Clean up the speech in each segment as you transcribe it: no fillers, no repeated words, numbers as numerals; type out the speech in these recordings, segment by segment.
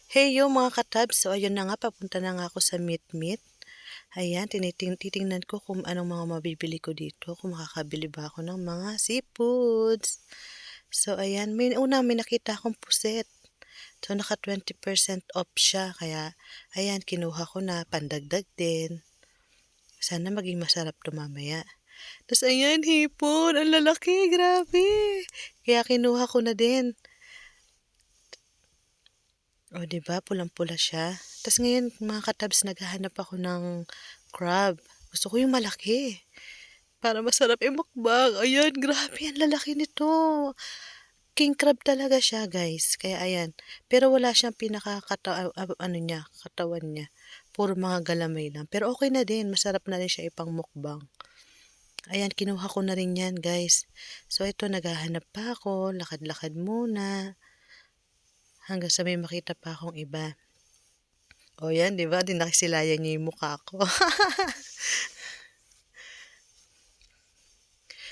Hey yo mga katabs, so ayun na nga papunta na nga ako sa Meet Meet. Ayan, titingnan ko kung anong mga mabibili ko dito, kung makakabili ba ako ng mga seafoods. So ayan, may nakita akong puset. So naka 20% off siya, kaya ayan, kinuha ko na pandagdag din. Sana maging masarap to mamaya. Tapos ayan, hipon, ang lalaki, grabe. Kaya kinuha ko na din. Oh, 'di ba pulang-pula siya. Tas ngayon mga katabs naghahanap ako ng crab. Gusto ko yung malaki, para masarap i-mukbang. Ayan, grabe ang lalaki nito. King crab talaga siya, guys. Kaya ayan, pero wala siyang ano niya, katawan niya. Puro mga galamay lang. Pero okay na din, masarap na rin siya ipang-mukbang. Ayan, kinuha ko na rin 'yan, guys. So ito naghahanap pa ako, lakad-lakad muna, hanggang sa may makita pa akong iba. O yan, 'di ba? Nakisilayan niya yung mukha ko.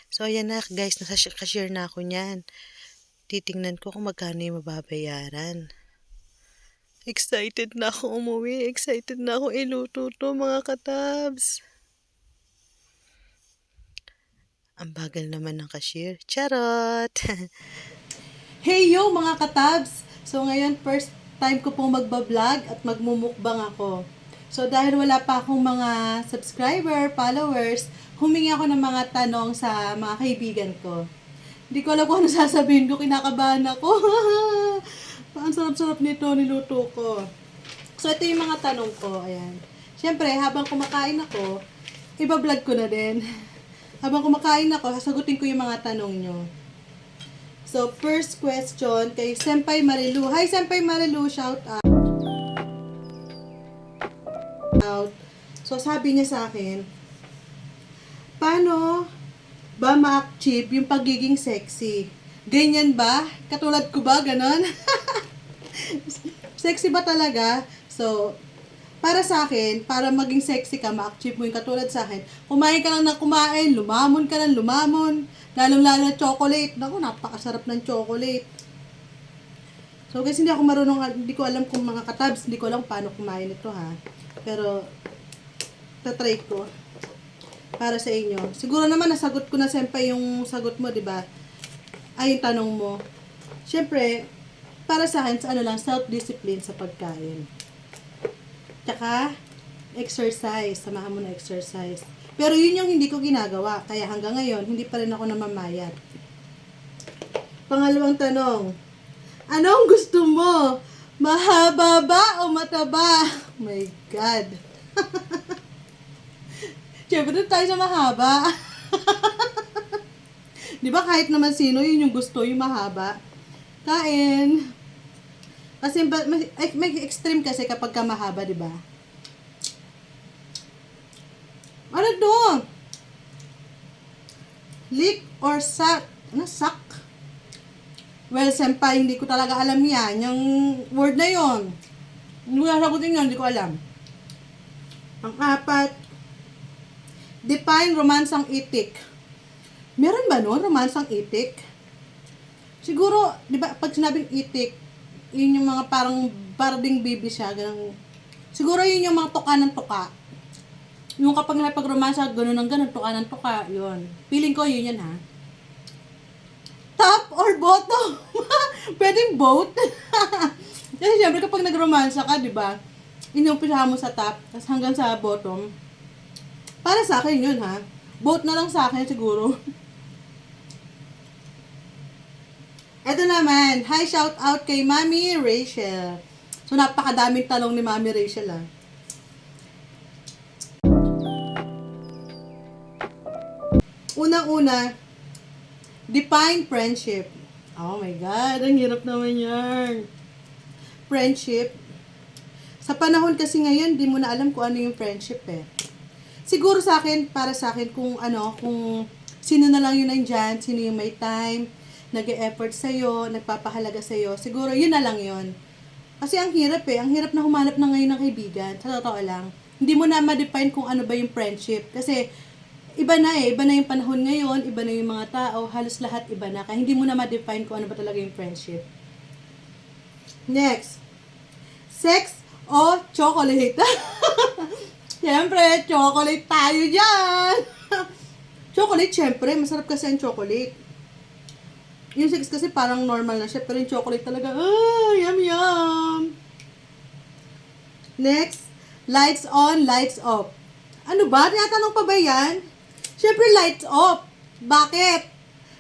So ayan na guys, cashier na ako niyan. Titingnan ko kung magkano yung mababayaran. Excited na ako umuwi. Excited na ako iluto to mga katabs. Ang bagal naman ng cashier. Charot! Hey yo mga katabs! So ngayon first time ko pong magbablog at magmumukbang ako. So dahil wala pa akong mga subscriber, followers, humingi ako ng mga tanong sa mga kaibigan ko. Hindi ko alam kung ano sasabihin ko, kinakabahan ako. Ang sarap-sarap nito, niluto ko. So ito yung mga tanong ko, ayan. Siyempre, habang kumakain ako, ibablog ko na din. Habang kumakain ako, sasagutin ko yung mga tanong nyo. So, first question kay Senpai Marilu. Hi, Senpai Marilu. Shout out. So, sabi niya sa akin, paano ba ma-achieve yung pagiging sexy? Ganyan ba? Katulad ko ba? Ganon? Sexy ba talaga? So, para sa akin, para maging sexy ka, ma-achieve mo yung katulad sa akin, kumain ka lang na kumain, lumamon ka lang lumamon, lalong-lalo na chocolate. Naku, napakasarap ng chocolate. So guys, hindi ako marunong, hindi ko alam kung mga katabs, hindi ko alam paano kumain ito ha. Pero, tatry ko. Para sa inyo. Siguro naman nasagot ko na siyempre yung sagot mo, di ba? Ay, yung tanong mo. Siyempre, para sa akin, sa ano lang, self-discipline sa pagkain. Tsaka, exercise. Samahan mo na exercise. Pero yun yung hindi ko ginagawa. Kaya hanggang ngayon, hindi pa rin ako namamayat. Pangalawang tanong. Anong gusto mo? Mahaba ba o mataba? Oh my God. Siyempre doon tayo sa mahaba. Di ba kahit naman sino, yun yung gusto, yung mahaba. Kain. Kasi may extreme kasi kapag ka mahaba, di ba? Ano to? Lick or suck? Ano, suck? Well, senpai, hindi ko talaga alam yan. Yung word na yon. Hindi ko nasagutin yun, hindi ko alam. Ang apat, define romansang itik. Meron ba no? Romansang itik? Siguro, di ba, pag sinabing itik, yun yung mga parang ding baby siya, ganun. Siguro yun yung mga tuka ng tuka. Yung kapag nakipag-romansa, ganun ng ganun, tuka ng tuka, yun. Feeling ko yun yan ha. Top or bottom? Pwedeng both. Kasi syempre kapag nag-romansa ka, di ba? Inumpisa mo sa top, tapos hanggang sa bottom. Para sa akin yun ha. Both na lang sa akin siguro. Eto naman, hi, shout out kay Mami Rachel. So napakadaming tanong ni Mami Rachel ha. Unang-una, define friendship. Oh my God, ang hirap naman yan. Friendship. Sa panahon kasi ngayon, di mo na alam kung ano yung friendship eh. Siguro sa akin, para sa akin, kung sino na lang yun nandyan, sino yung may time, nag-e-effort sa'yo, nagpapahalaga sa'yo, siguro yun na lang yun. Kasi ang hirap eh, ang hirap na humanap na ngayon ng kaibigan, sa totoo lang. Hindi mo na ma-define kung ano ba yung friendship. Kasi, iba na yung panahon ngayon, iba na yung mga tao, halos lahat iba na. Kaya hindi mo na ma-define kung ano ba talaga yung friendship. Next, Sex o chocolate? Siyempre, chocolate tayo dyan. Chocolate, syempre. Masarap kasi ang chocolate. Yung sex kasi parang normal na siya. Pero yung chocolate talaga, yum yum. Next, lights on, lights off. Ano ba? Tinatanong pa ba yan? Siyempre, lights off. Bakit?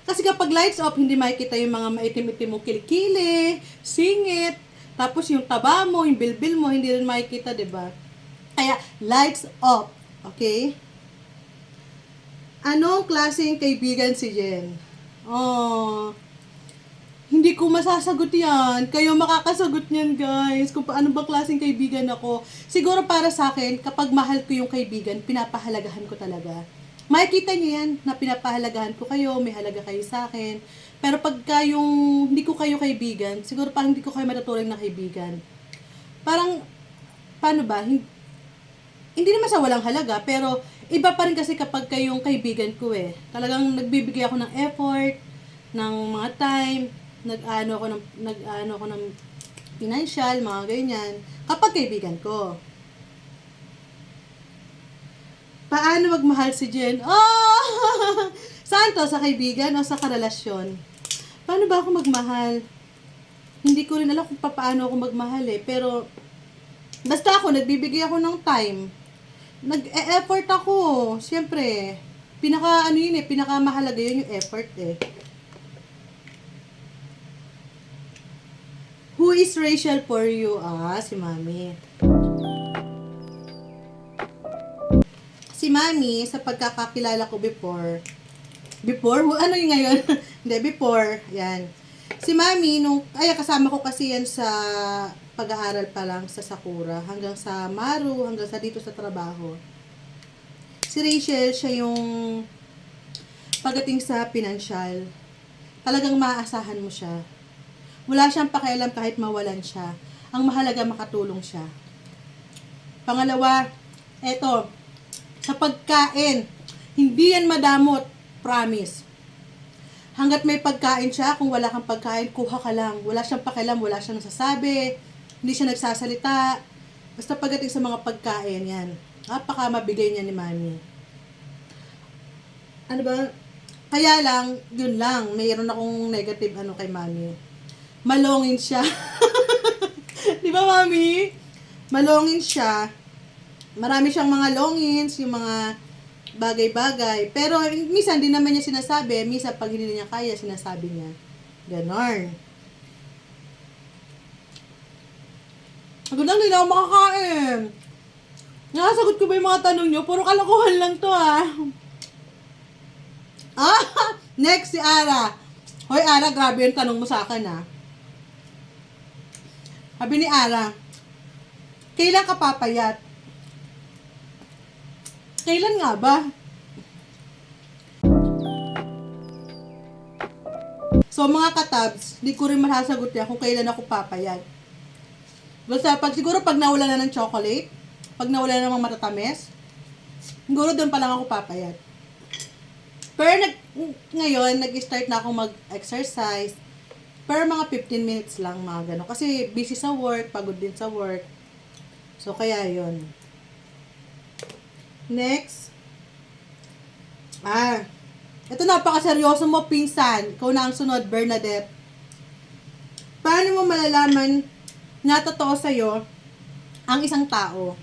Kasi kapag lights off, hindi makikita yung mga maitim-itim mong kilikili, singit, tapos yung taba mo, yung bilbil mo, hindi rin makikita, 'di ba? Kaya, lights off. Okay? Anong klaseng kaibigan si Jen? Oh, hindi ko masasagot yan. Kayo makakasagot niyan, guys. Kung paano ba klaseng kaibigan ako. Siguro para sa akin, kapag mahal ko yung kaibigan, pinapahalagahan ko talaga. Makikita niyo yan, na pinapahalagahan ko kayo, may halaga kayo sa akin. Pero pagka yung hindi ko kayo kaibigan, siguro parang hindi ko kayo matuturing na kaibigan. Parang, paano ba? Hindi naman sa walang halaga, pero iba pa rin kasi kapag kayong kaibigan ko eh. Talagang nagbibigay ako ng effort, ng mga time, nag-ano ako ng financial, mga ganyan, kapag kaibigan ko. Paano magmahal si Jen? Oh! Saan to? Sa kaibigan o sa karelasyon? Paano ba ako magmahal? Hindi ko rin alam kung paano ako magmahal eh. Pero, basta ako, nagbibigay ako ng time. Nag-e-effort ako. Siyempre, pinaka mahalaga yun yung effort eh. Who is Rachel for you? Si Mami. Si Mami, sa pagkakakilala ko before, ano yung ngayon? Hindi, before, yan. Si Mami, kasama ko kasi yan sa pag-aaral pa lang sa Sakura, hanggang sa Maru, hanggang sa dito sa trabaho. Si Rachel, siya yung pagdating sa financial, talagang maaasahan mo siya. Wala siyang pakialam kahit mawalan siya. Ang mahalaga makatulong siya. Pangalawa, eto, sa pagkain, hindi yan madamot, promise. Hanggat may pagkain siya, kung wala kang pagkain, kuha ka lang. Wala siyang pakialam, wala siyang nasasabi, hindi siya nagsasalita. Basta pagdating sa mga pagkain, yan. Napaka mabigay niya ni Mami. Ano ba? Kaya lang, yun lang, mayroon akong negative kay Mami. Malongin siya. Di ba, Mami? Malongin siya. Marami siyang mga longins, yung mga bagay-bagay. Pero, minsan, di naman niya sinasabi. Minsan, pag hindi niya kaya, sinasabi niya. Ganon. Agad lang, hindi na ako makakain. Nakasagot ko ba yung mga tanong niyo? Puro kalokohan lang to, Next, si Ara. Hoy, Ara, grabe yung tanong mo sa akin, Sabi ni Ara, kailan ka papayat? Kailan nga ba? So, mga katabs, di ko rin masasagot yan kung kailan ako papayat. Basta, siguro pag nawala na ng chocolate, pag nawala na ng matatamis, siguro doon pa lang ako papayat. Pero ngayon, nag-start na ako mag-exercise. Pero mga 15 minutes lang, mga gano'n. Kasi busy sa work, pagod din sa work. So, kaya yon. Next. Ito napakaseryoso mo, pinsan. Ikaw na ang sunod, Bernadette. Paano mo malalaman na totoo sa'yo ang isang tao?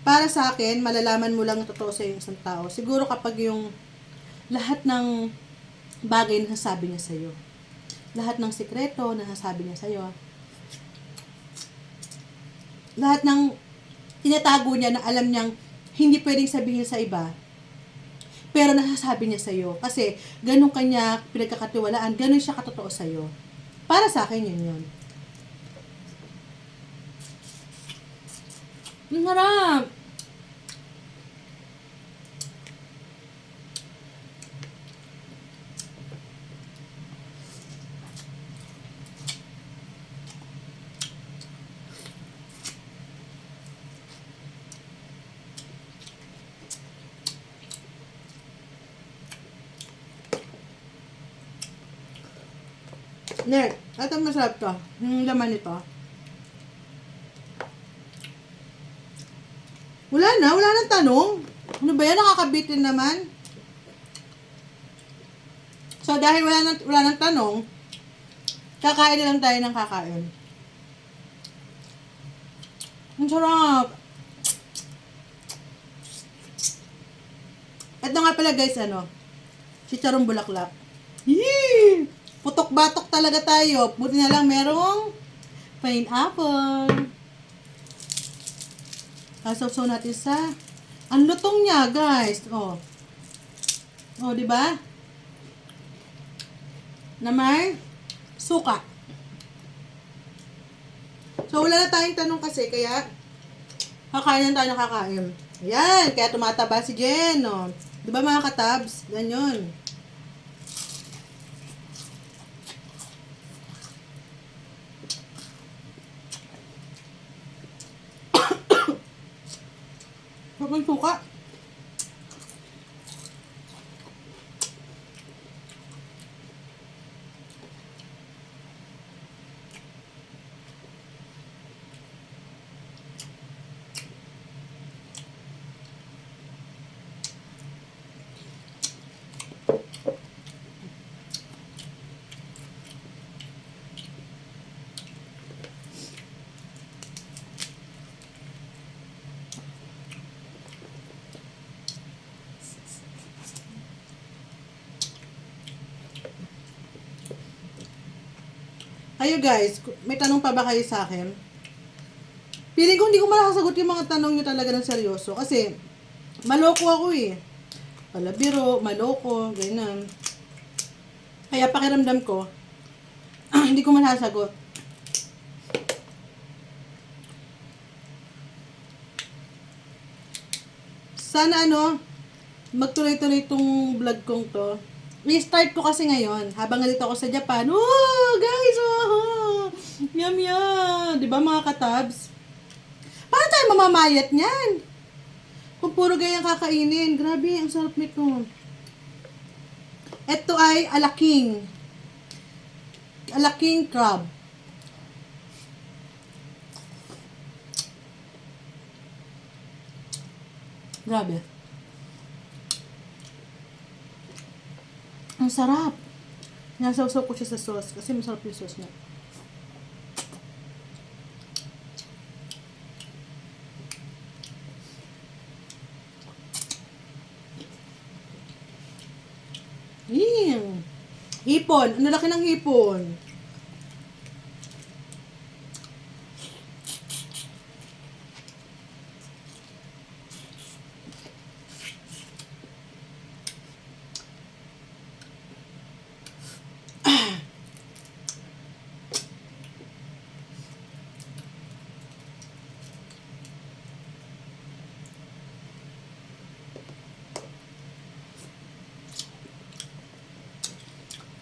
Para sa akin, malalaman mo lang na totoo sa'yo yung isang tao. Siguro kapag yung lahat ng bagay na nasasabi niya sa'yo. Lahat ng sikreto na nasasabi niya sa'yo. Lahat ng tinatago niya na alam niyang hindi pwedeng sabihin sa iba. Pero nasasabi niya sa'yo. Kasi ganun kanya pinagkakatiwalaan, ganun siya katotoo sa'yo. Para sa akin yun. Ang harap! Ne, ito masarap to. Yung laman nito. Wala nang tanong. Ano ba yan? Nakakabitin naman. So, dahil wala nang tanong, kakain na lang tayo ng kakain. Ang sarap. Ito nga pala guys, chicharong bulaklak. Yee! Putok-batok talaga tayo. Buti na lang merong pineapple. Kasawsaw natin sa ang lutong niya, guys. Oh. Oh, di ba? Na may suka. So, wala na tayong tanong kasi, kaya kakain na tayo ng kakain. Ayan, kaya tumataba si Jen, no? Di ba mga katabs? Yan yun. Kapag suka. Kayo guys, may tanong pa ba kayo sa akin? Feeling ko hindi ko makasagot yung mga tanong nyo talaga ng seryoso. Kasi, maloko ako eh. Palabiro, maloko, ganyan. Kaya pakiramdam ko, hindi ko masasagot. Sana magtuloy-tuloy itong vlog kong to. I-start ko kasi ngayon, habang nandito ako sa Japan. Oh, guys, oh, yum yum. Di ba mga katabs? Paano tayo mamamayat niyan? Kung puro ganyang kakainin. Grabe, ang sarap nito. Ito ay alaking. Alaking crab. Grabe. Ang sarap. Nasawsaw ko siya sa sauce kasi masarap yung sauce niya. Hipon. Ang laki ng hipon.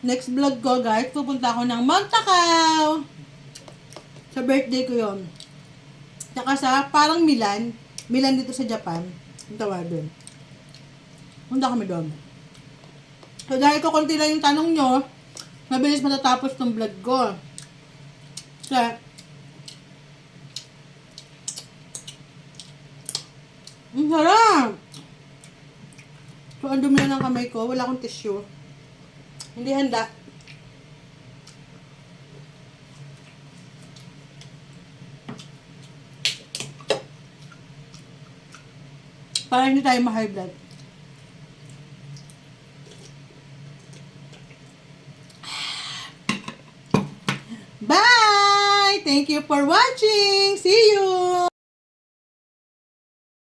Next vlog ko, guys, pupunta ako ng Mount Takao. Sa birthday ko yon. Tsaka sa parang Milan. Milan dito sa Japan. Ang tawag doon. Punta kami doon. So, dahil ko konti lang yung tanong nyo, mabilis matatapos tong vlog ko. Sa ang sarap! So, ang dumi na ng kamay ko. Wala akong tissue. Hindi handa. Para hindi tayo ma-high blood. Bye! Thank you for watching! See you!